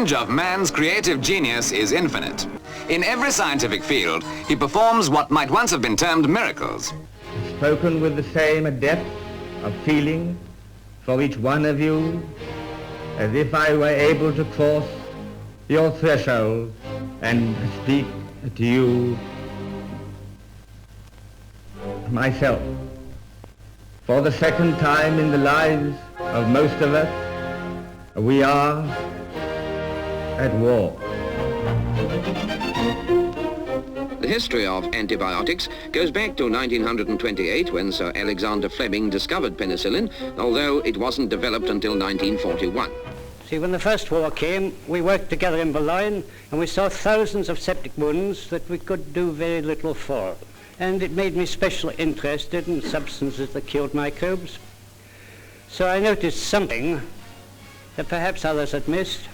range of man's creative genius is infinite. In every scientific field, he performs what might once have been termed miracles. Spoken with the same depth of feeling for each one of you as if I were able to cross your threshold and speak to you myself. For the second time in the lives of most of us, we are at war. The history of antibiotics goes back to 1928 when Sir Alexander Fleming discovered penicillin, although it wasn't developed until 1941. See, when the First War came, we worked together in Boulogne and we saw thousands of septic wounds that we could do very little for. And it made me specially interested in substances that killed microbes. So I noticed something that perhaps others had missed,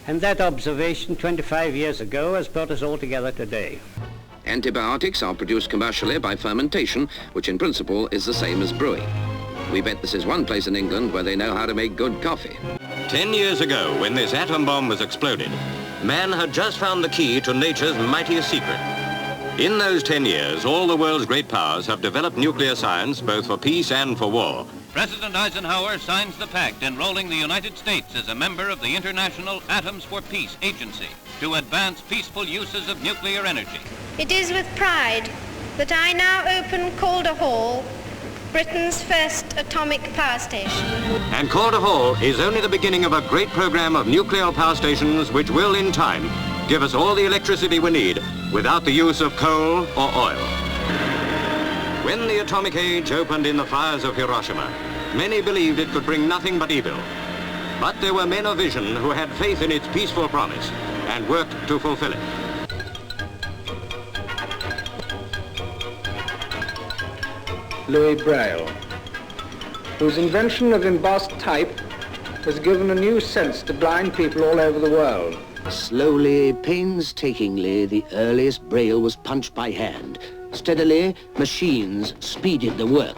and that observation 25 years ago has brought us all together today. Antibiotics are produced commercially by fermentation, which in principle is the same as brewing. We bet this is one place in England where they know how to make good coffee. 10 years ago, when this atom bomb was exploded, man had just found the key to nature's mightiest secret. In those 10 years, all the world's great powers have developed nuclear science both for peace and for war. President Eisenhower signs the pact enrolling the United States as a member of the International Atoms for Peace Agency to advance peaceful uses of nuclear energy. It is with pride that I now open Calder Hall, Britain's first atomic power station. And Calder Hall is only the beginning of a great program of nuclear power stations which will, in time, give us all the electricity we need without the use of coal or oil. When the atomic age opened in the fires of Hiroshima, many believed it could bring nothing but evil. But there were men of vision who had faith in its peaceful promise and worked to fulfill it. Louis Braille, whose invention of embossed type has given a new sense to blind people all over the world. Slowly, painstakingly, the earliest Braille was punched by hand. Steadily, machines speeded the work.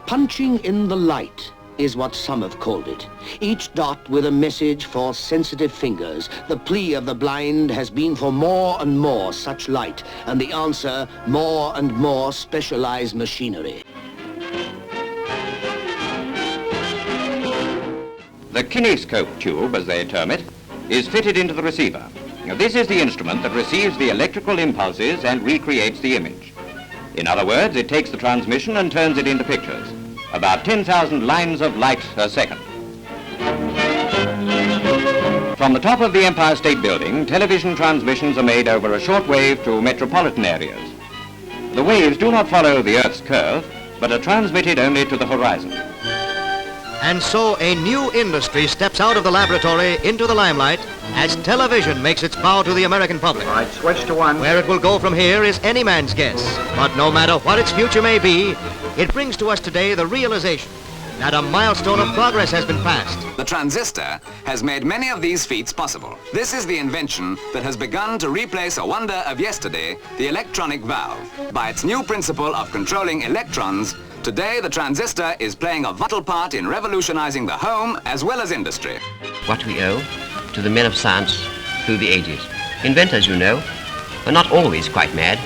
Punching in the light is what some have called it. Each dot with a message for sensitive fingers. The plea of the blind has been for more and more such light, and the answer, more and more specialized machinery. The kinescope tube, as they term it, is fitted into the receiver. Now, this is the instrument that receives the electrical impulses and recreates the image. In other words, it takes the transmission and turns it into pictures. About 10,000 lines of light a second. From the top of the Empire State Building, television transmissions are made over a short wave to metropolitan areas. The waves do not follow the Earth's curve, but are transmitted only to the horizon. And so a new industry steps out of the laboratory into the limelight as television makes its bow to the American public. All right, switch to one. Where it will go from here is any man's guess. But no matter what its future may be, it brings to us today the realization that a milestone of progress has been passed. The transistor has made many of these feats possible. This is the invention that has begun to replace a wonder of yesterday, the electronic valve. By its new principle of controlling electrons, today the transistor is playing a vital part in revolutionizing the home as well as industry. What we owe to the men of science through the ages. Inventors, you know, are not always quite mad.